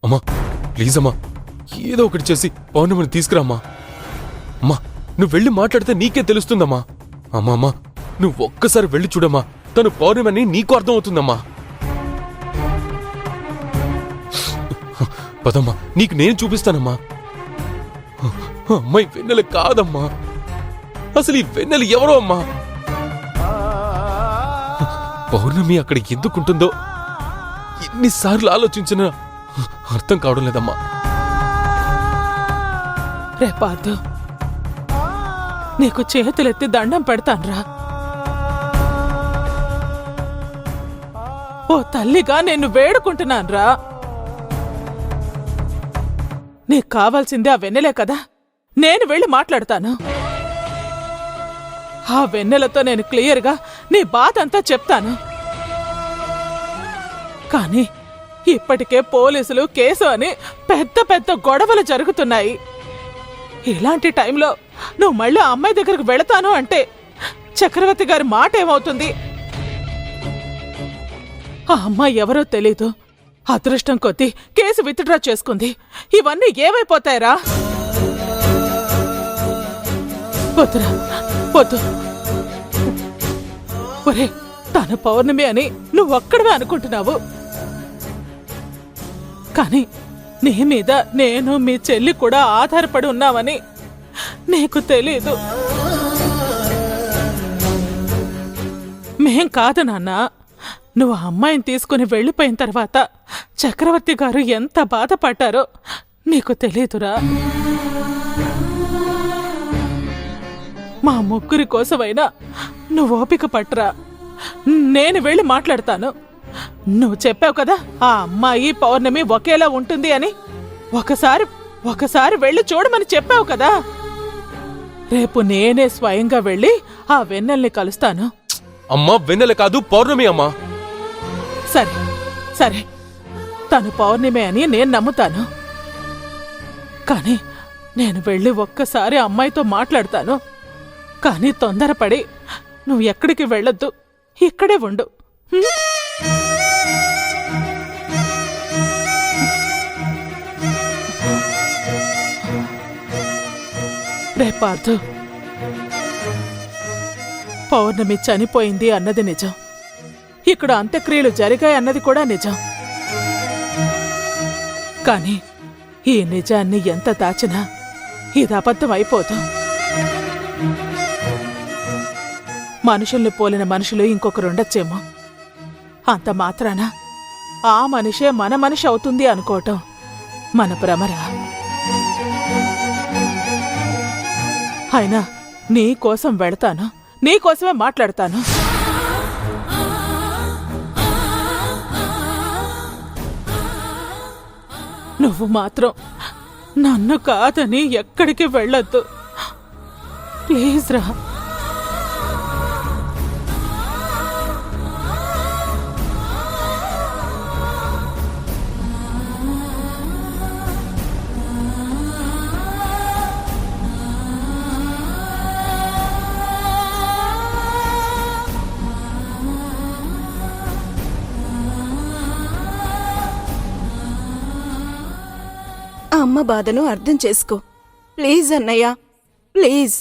అమ్మా ప్లీజ్ అమ్మా, ఏదో ఒకటి చేసి పౌర్ణమిని తీసుకురామ్మా. అమ్మా నువ్వు వెళ్ళి మాట్లాడితే నీకే తెలుస్తుందమ్మా. అమ్మా అమ్మా నువ్వు ఒక్కసారి వెళ్ళి చూడమ్మా, తను పౌర్ణమని నీకు అర్థం అవుతుందమ్మా. పదమ్మా, నీకు నేను చూపిస్తానమ్మా. అమ్మాయి వెన్నెల కాదమ్మా, అసలు ఈ వెన్నెల ఎవరో అమ్మా. పౌర్ణమి అక్కడ ఎందుకుంటుందో ఎన్నిసార్లు ఆలోచించినా అర్థం కావడం లేదమ్మా. రే పార్థు, నీకు చేతులెత్తి దండం పెడతాన్రా. ఓ తల్లిగా నేను వేడుకుంటున్నాన్రా. నీకు కావాల్సిందే ఆ వెన్నెలే కదా, నేను వెళ్ళి మాట్లాడతాను. ఆ వెన్నెలతో నేను క్లియర్గా నీ బాధ అంతా చెప్తాను. కానీ ఇప్పటికే పోలీసులు కేసు అని పెద్ద పెద్ద గొడవలు జరుగుతున్నాయి. ఇలాంటి టైంలో నువ్వు మళ్ళీ ఆ అమ్మాయి దగ్గరకు వెళతాను అంటే చక్రవర్తి గారి మాట ఏమవుతుంది? ఆ అమ్మాయి ఎవరో తెలీదు, అదృష్టం కొద్దీ కేసు విత్డ్రా చేసుకుంది. ఇవన్నీ ఏమైపోతాయిరా? వద్దురా వద్దు. ఒరే, తన పౌర్ణమి అని నువ్వొక్కడవే అనుకుంటున్నావు, కానీ నీ మీద నేను మీ చెల్లి కూడా ఆధారపడి ఉన్నామని నీకు తెలీదు. మేం కాదు నాన్నా, నువ్వు ఆ అమ్మాయిని తీసుకుని వెళ్ళిపోయిన తర్వాత చక్రవర్తి గారు ఎంత బాధపడ్డారో నీకు తెలీదురా. మా ముగ్గురి కోసమైనా నువ్వు ఓపిక పట్టురా, నేను వెళ్ళి మాట్లాడతాను. నువ్వు చెప్పావు కదా ఆ అమ్మాయి పౌర్ణమి ఒకేలా ఉంటుంది అని. ఒకసారి వెళ్ళి చూడమని చెప్పావు కదా. రేపు నేనే స్వయంగా వెళ్ళి ఆ వెన్నెల్ని కలుస్తాను. అమ్మా వెన్నెల కాదు, పౌర్ణమి అమ్మా. సరే సరే, తను పౌర్ణమి అని నేను నమ్ముతాను. కానీ నేను వెళ్ళి ఒక్కసారి అమ్మాయితో మాట్లాడతాను. కానీ తొందరపడి నువ్వు ఎక్కడికి వెళ్ళొద్దు, ఇక్కడే ఉండు. రే పార్థు, పౌర్ణమి చనిపోయింది అన్నది నిజం, ఇక్కడ అంత్యక్రియలు జరిగాయి అన్నది కూడా నిజం. కానీ ఈ నిజాన్ని ఎంత దాచినా ఇది అబద్ధం అయిపోదు. మనుషుల్ని పోలిన మనుషులు ఇంకొకరుండొచ్చేమో, అంత మాత్రాన ఆ మనిషే మన మనిషి అవుతుంది అనుకోవటం మన భ్రమరా. అయినా నీ కోసం వెళతాను, నీ కోసమే మాట్లాడతాను. నువ్వు మాత్రం నన్ను కాదని ఎక్కడికి వెళ్ళొద్దు ప్లీజ్ రా. అమ్మ బాధను అర్థం చేసుకో ప్లీజ్ అన్నయ్య, ప్లీజ్.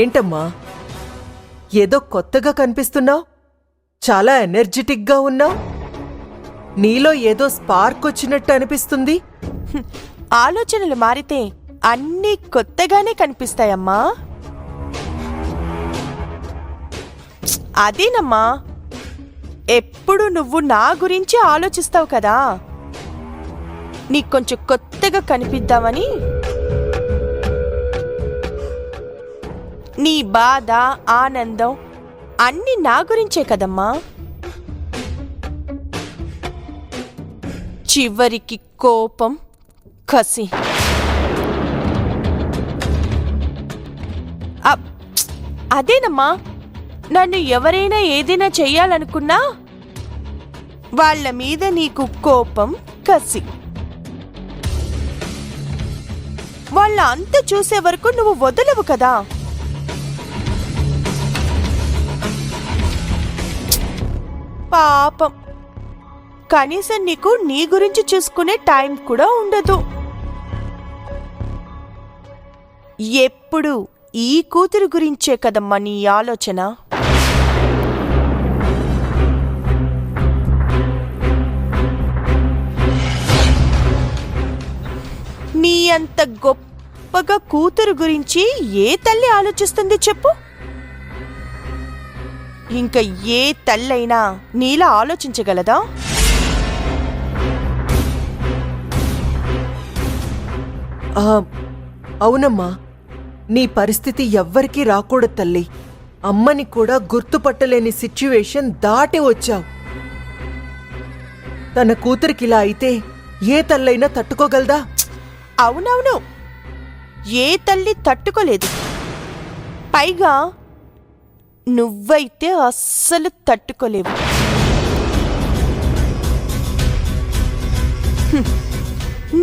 ఏంటమ్మా ఏదో కొత్తగా కనిపిస్తున్నావు, చాలా ఎనర్జెటిక్గా ఉన్నావు, నీలో ఏదో స్పార్క్ వచ్చినట్టు అనిపిస్తుంది. ఆలోచనలు మారితే అన్నీ కొత్తగానే కనిపిస్తాయమ్మా. అదేనమ్మా, ఎప్పుడు నువ్వు నా గురించి ఆలోచిస్తావు కదా, నీకు కొంచెం కొత్తగా కనిపిద్దామని. నీ బాధ, ఆనందం అన్నీ నా గురించే కదమ్మా. చివరికి కోపం, కసి. అదేనమ్మా, నన్ను ఎవరైనా ఏదైనా చెయ్యాలనుకున్నా వాళ్ళ మీద నీకు కోపం, కసి. వాళ్ళ అంత చూసే వరకు నువ్వు వదలవు కదా. పాపం, కనీసం నీకు నీ గురించి చూసుకునే టైం కూడా ఉండదు. ఎప్పుడు ఈ కూతురు గురించే కదమ్మా నీ ఆలోచన. నీ అంత గొప్పగా కూతురు గురించి ఏ తల్లి ఆలోచిస్తుంది చెప్పు? ఇంకా ఏ తల్లైనా నీలా ఆలోచించగలదా? అవునమ్మా, నీ పరిస్థితి ఎవ్వరికీ రాకూడదు తల్లి. అమ్మని కూడా గుర్తుపట్టలేని సిచ్యువేషన్ దాటి వచ్చావు. తన కూతురికిలా అయితే ఏ తల్లైనా తట్టుకోగలదా? అవునవును, ఏ తల్లి తట్టుకోలేదు. పైగా నువ్వైతే అస్సలు తట్టుకోలేవు.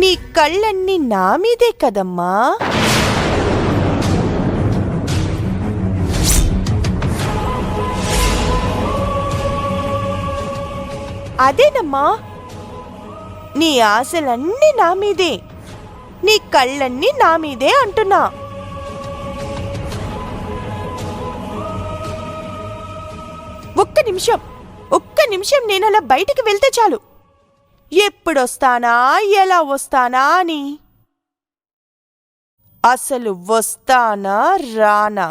నీ కళ్ళన్నీ నా మీదే కదమ్మా. అదేనమ్మా, నీ ఆశలన్నీ నా మీదే, నీ కళ్ళన్నీ నా మీదే అంటున్నా. ఒక్క నిమిషం నేనలా బయటికి వెళ్తే చాలు, ఎప్పుడొస్తానా ఎలా వస్తానా అని. అసలు వస్తానా రానా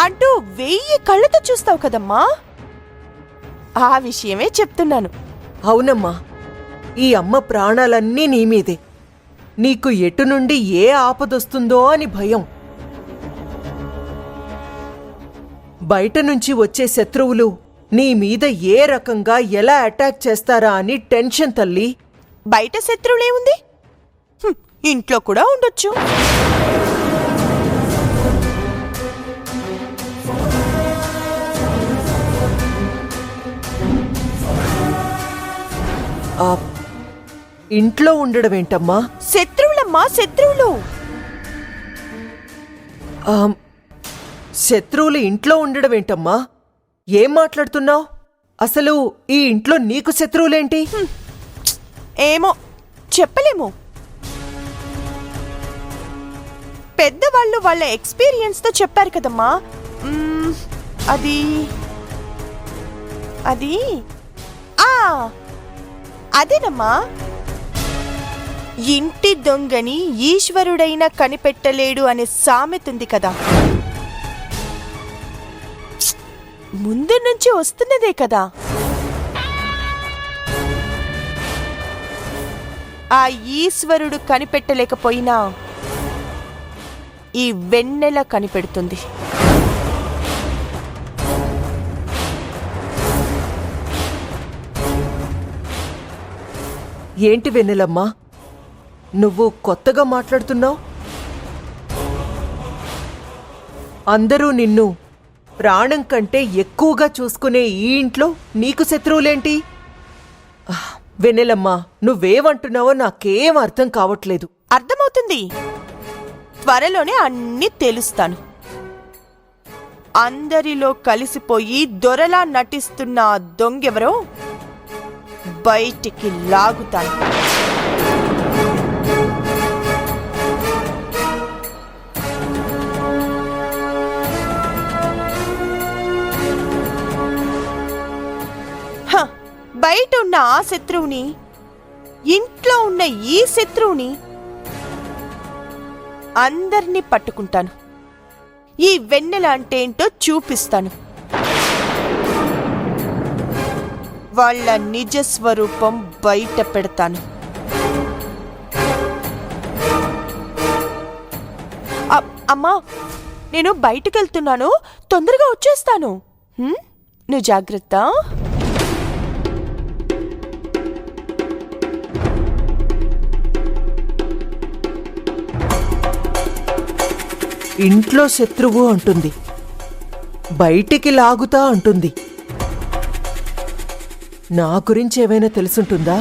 అంటూ 1000 కళ్ళతో చూస్తావు కదమ్మా. ఆ విషయమే చెప్తున్నాను. అవునమ్మా, ఈ అమ్మ ప్రాణాలన్నీ నీ మీదే. నీకు ఎటు నుండి ఏ ఆపదొస్తుందో అని భయం. బయట నుంచి వచ్చే శత్రువులు నీ మీద ఏ రకంగా ఎలా అటాక్ చేస్తారా అని టెన్షన్ తల్లి. బయట శత్రువులే ఉంది, ఇంట్లో కూడా ఉండొచ్చు. ఇంట్లో ఉండడమేంటమ్మా? శత్రువులమ్మా, శత్రువులు. శత్రువులు ఇంట్లో ఉండడమేంటమ్మా? ఏం మాట్లాడుతున్నావు? అసలు ఈ ఇంట్లో నీకు శత్రువులేంటి? ఏమో చెప్పలేము. పెద్దవాళ్ళు వాళ్ళ ఎక్స్పీరియన్స్తో చెప్పారు కదమ్మా. అది అది అదేనమ్మా, ఇంటి దొంగని ఈశ్వరుడైనా కనిపెట్టలేడు అనే సామెతుంది కదా, ముందు నుంచి వస్తున్నదే కదా. ఆ ఈశ్వరుడు కనిపెట్టలేకపోయినా ఈ వెన్నెల కనిపెడుతుంది. ఏంటి వెన్నెలమ్మా, నువ్వు కొత్తగా మాట్లాడుతున్నావు? అందరూ నిన్ను ప్రాణం కంటే ఎక్కువగా చూసుకునే ఈ ఇంట్లో నీకు శత్రువులేంటి? వెన్నెలమ్మా, నువ్వేమంటున్నావో నాకేం అర్థం కావట్లేదు. అర్థమవుతుంది, త్వరలోనే అన్నీ తెలుస్తాను. అందరిలో కలిసిపోయి దొరలా నటిస్తున్న ఆ దొంగెవరో బయటికి లాగుతాను. బయట ఉన్న ఆ శత్రువుని, ఇంట్లో ఉన్న ఈ శత్రువుని అందర్నీ పట్టుకుంటాను. ఈ వెన్నెల అంటే ఏంటో చూపిస్తాను. వాళ్ళ నిజ స్వరూపం బయట పెడతాను. అమ్మా, నేను బయటికెళ్తున్నాను, తొందరగా వచ్చేస్తాను. నువ్వు జాగ్రత్త. ఇంట్లో శత్రువు అంటుంది, బయటికి లాగుతా అంటుంది. నా గురించి ఏమైనా తెలుసుంటుందా?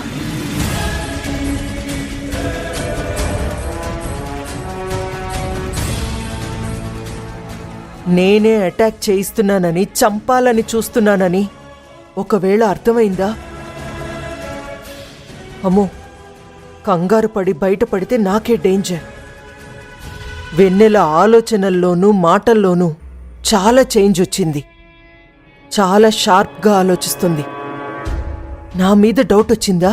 నేనే అటాక్ చేయిస్తున్నానని, చంపాలని చూస్తున్నానని ఒకవేళ అర్థమైందా? అమ్మో, కంగారు పడి బయటపడితే నాకే డేంజర్. వెన్నెల ఆలోచనల్లోనూ మాటల్లోనూ చాలా చేంజ్ వచ్చింది. చాలా షార్ప్గా ఆలోచిస్తుంది. నా మీద డౌట్ వచ్చిందా?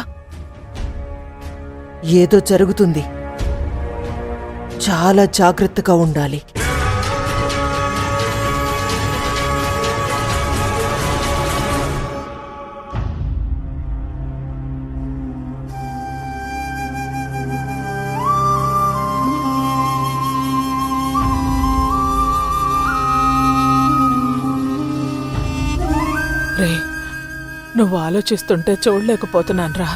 ఏదో జరుగుతుంది. చాలా జాగ్రత్తగా ఉండాలి. రే, నువ్వు ఆలోచిస్తుంటే చూడలేకపోతున్నాన్రా.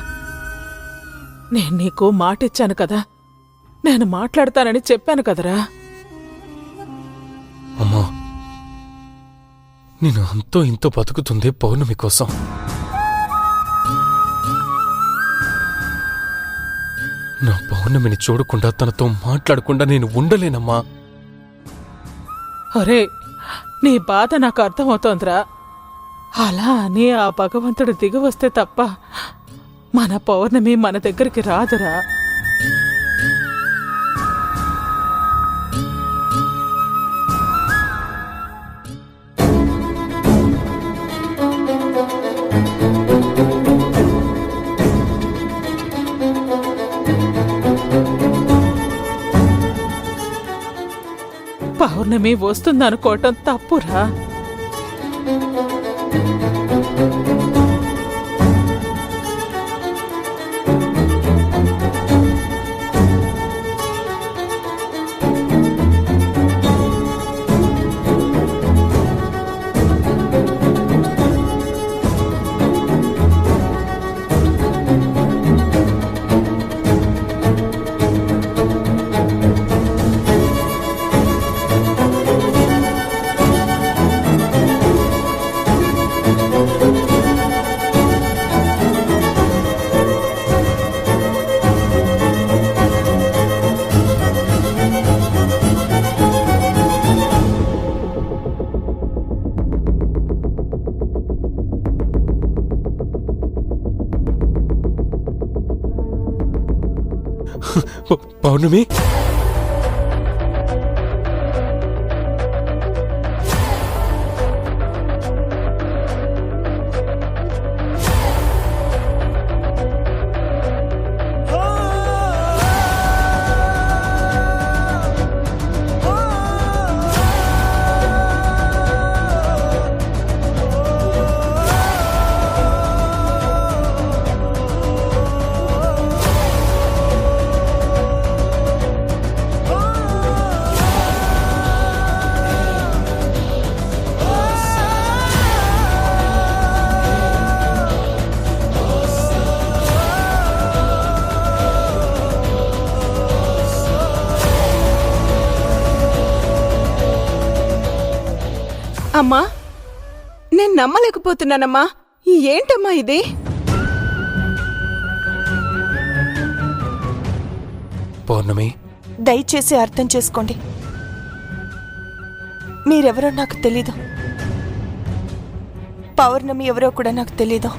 నేను నీకు మాటిచ్చాను కదా, నేను మాట్లాడతానని చెప్పాను కదరా. అమ్మా, నేను అంతో ఇంతో బతుకుతుంది పౌర్ణమి కోసం. నా పౌర్ణమిని చూడకుండా, తనతో మాట్లాడకుండా నేను ఉండలేనమ్మా. అరే, నీ బాధ నాకు అర్థమవుతోందిరా. అలా అని ఆ భగవంతుడు దిగి వస్తే తప్ప మన పౌర్ణమి మన దగ్గరికి రాదురా. పౌర్ణమి వస్తుందనుకోవటం తప్పురా. పౌర్ణమి, అమ్మా, నేను నమ్మలేకపోతున్నానమ్మా. ఏంటమ్మా ఇది? పౌర్ణమి, దయచేసి అర్థం చేసుకోండి. మీరెవరో నాకు తెలీదు, పౌర్ణమి ఎవరో కూడా నాకు తెలీదు.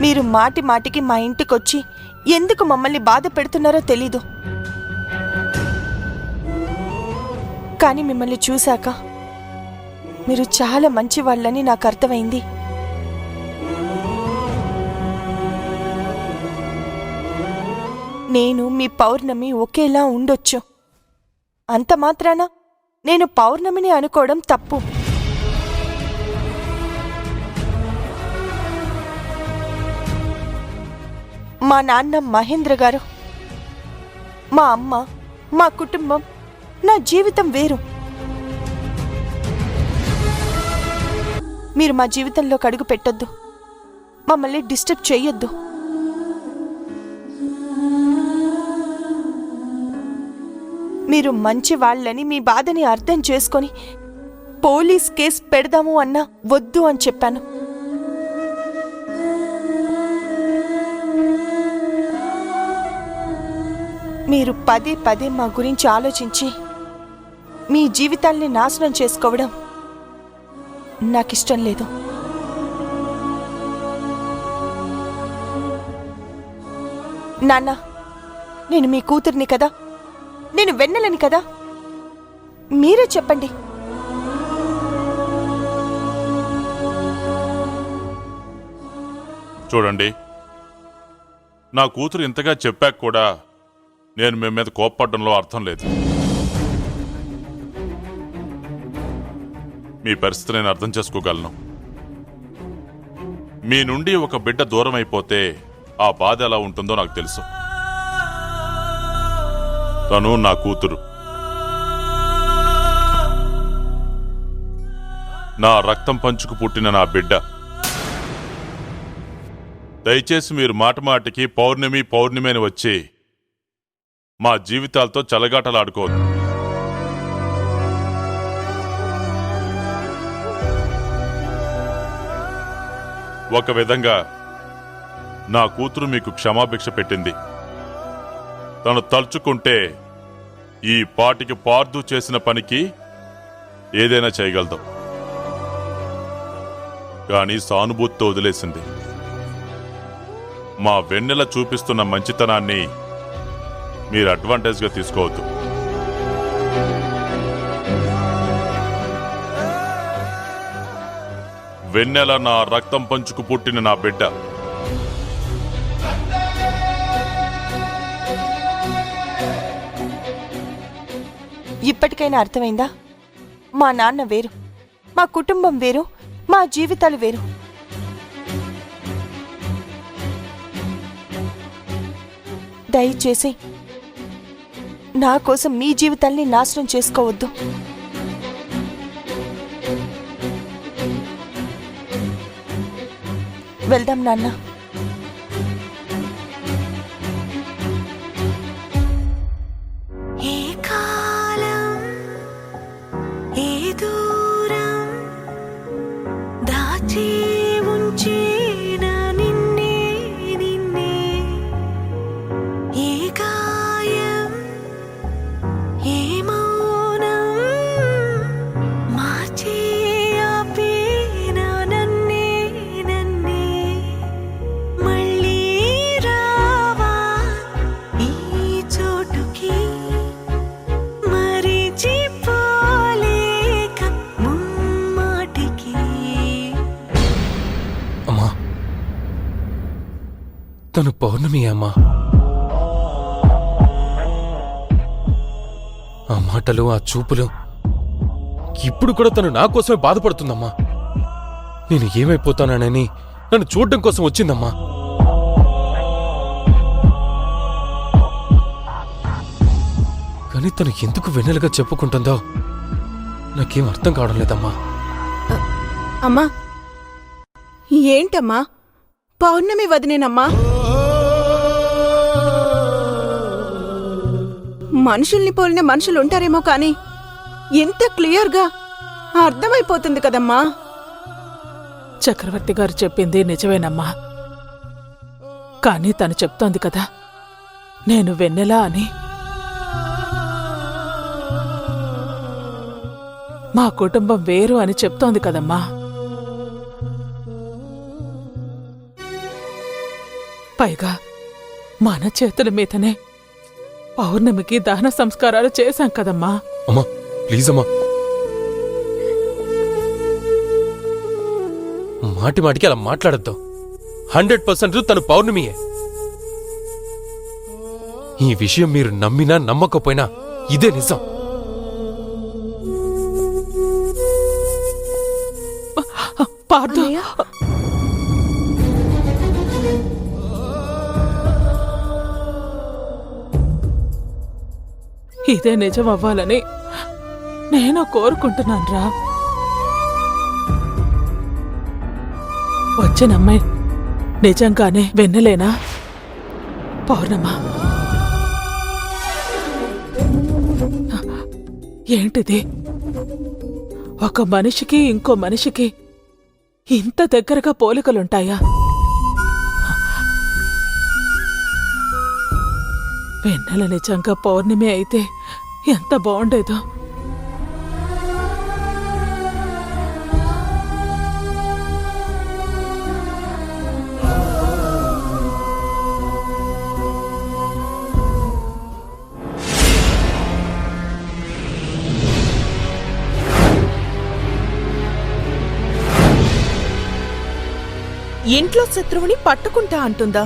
మీరు మాటి మాటికి మా ఇంటికొచ్చి ఎందుకు మమ్మల్ని బాధ పెడుతున్నారో తెలీదు. కానీ మిమ్మల్ని చూశాక మీరు చాలా మంచి వాళ్ళని నాకు అర్థమైంది. నేను మీ పౌర్ణమి ఒకేలా ఉండొచ్చు. అంత మాత్రాన నేను పౌర్ణమిని అనుకోవడం తప్పు. మా నాన్న మహేంద్ర గారు, మా అమ్మ, మా కుటుంబం, నా జీవితం వేరు. మీరు మా జీవితంలోకి అడుగు పెట్టొద్దు, మమ్మల్ని డిస్టర్బ్ చెయ్యొద్దు. మీరు మంచి వాళ్ళని మీ బాధని అర్థం చేసుకొని పోలీస్ కేసు పెడదాము అన్నా వద్దు అని చెప్పాను. మీరు పదే పదే మా గురించి ఆలోచించి మీ జీవితాల్ని నాశనం చేసుకోవడం నాకిష్టం లేదు. నాన్న, నేను మీ కూతుర్ని కదా, నేను వెన్నెలని కదా, మీరే చెప్పండి. చూడండి, నా కూతురు ఇంతగా చెప్పాక కూడా నేను మీ మీద కోప్పడడంలో అర్థం లేదు. మీ పరిస్థితి నేను అర్థం చేసుకోగలను. మీ నుండి ఒక బిడ్డ దూరం అయిపోతే ఆ బాధ ఎలా ఉంటుందో నాకు తెలుసు. తను నా కూతురు, నా రక్తం పంచుకు పుట్టిన నా బిడ్డ. దయచేసి మీరు మాటికి పౌర్ణమి పౌర్ణమి అని వచ్చి మా జీవితాలతో చలగాటలాడుకోవద్దు. ఒక విధంగా నా కూతురు మీకు క్షమాభిక్ష పెట్టింది. తను తలుచుకుంటే ఈ పాటికి పార్దు చేసిన పనికి ఏదైనా చేయగలదు. కానీ సానుభూతితో వదిలేసింది. మా వెన్నెల చూపిస్తున్న మంచితనాన్ని మీరు అడ్వాంటేజ్గా తీసుకోవద్దు. వెన్నెల నా రక్తం పంచుకు పుట్టిన నా బిడ్డ. ఇప్పటికైనా అర్థమైందా? మా నాన్న వేరు, మా కుటుంబం వేరు, మా జీవితాలు వేరు. దయచేసి నా కోసం మీ జీవితాల్ని నాశనం చేసుకోవద్దు. వెళ్దాం నాన్న. ఏ కాలం ఏ దూరం దాచి ఉంచిన నిన్నే నిన్నే, ఏ గాయం ఏ మౌనం మార్చి ఆపిన నన్నే నన్నే, మళ్ళీ రావా ఈ చోటుకి మరిచిపోలేక ముమ్మాటికి. అమ్మా, తను పౌర్ణమి అమ్మా. ఆ మాటలు, ఆ చూపులు, ఇప్పుడు కూడా తను నా కోసమే బాధపడుతుందమ్మా. నేను ఏమైపోతానని నన్ను చూడడం కోసం వచ్చిందమ్మా. కానీ తను ఎందుకు వెన్నెలుగా చెప్పుకుంటుందో నాకేం అర్థం కావడం లేదమ్మా. అమ్మా, ఏంటమ్మా? పౌర్ణమి వదినేనమ్మా. మనుషుల్ని పోలిన మనుషులు ఉంటారేమో కానీ ఎంత క్లియర్గా అర్థమైపోతుంది కదమ్మా. చక్రవర్తి గారు చెప్పింది నిజమేనమ్మా. కానీ తను చెప్తోంది కదా, నేను వెన్నెలా అని. మా కుటుంబం వేరు అని చెప్తోంది కదమ్మా. పైగా మన చేతుల మీదనే పౌర్ణమికి దహన సంస్కారాలు చేశాం కదమ్మా. అమ్మా, ప్లీజ్ అమ్మా. మాటి మాటికి అలా మాట్లాడద్దు. 100% తను పౌర్ణమియే. ఈ విషయం మీరు నమ్మినా నమ్మకపోయినా ఇదే నిజం. పార్థు, అన్నయ్య? ఇదే నిజం అవ్వాలని నేను కోరుకుంటున్నాను రా. వచ్చినమ్మాయి నిజంగానే వెన్నెలేనా? పౌర్ణమా? ఏంటిది? ఒక మనిషికి ఇంకో మనిషికి ఇంత దగ్గరగా పోలికలుంటాయా? వెన్నెల నిజంగా పౌర్ణమి అయితే ఎంత బాగుండేదో. ఇంట్లో శత్రువుని పట్టుకుంటా అంటుందా?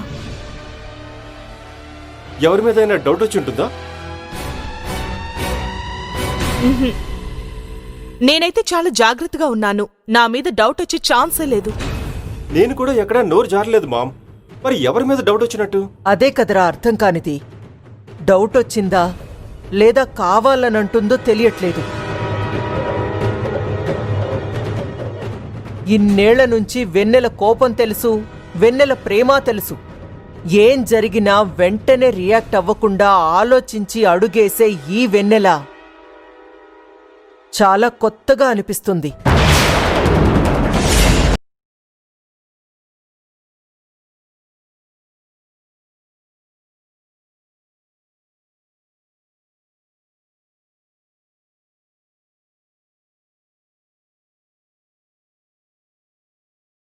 ఎవరి మీద డౌట్ వచ్చి ఉంటుందా? నేనైతే చాలా జాగ్రత్తగా ఉన్నాను. నా మీద డౌట్ వచ్చే ఛాన్సే లేదు. నేను కూడా ఎక్కడా నోరు జారలేదు మామ్. మరి ఎవరి మీద డౌట్ వచ్చినట్టు? అదే కదరా అర్థం కానిది. డౌట్ వచ్చిందా లేదా కావాలనంటుందో తెలియట్లేదు. ఇన్నేళ్ల నుంచి వెన్నెల కోపం తెలుసు, వెన్నెల ప్రేమ తెలుసు. ఏం జరిగినా వెంటనే రియాక్ట్ అవ్వకుండా ఆలోచించి అడుగేసే ఈ వెన్నెల చాలా కొత్తగా అనిపిస్తుంది.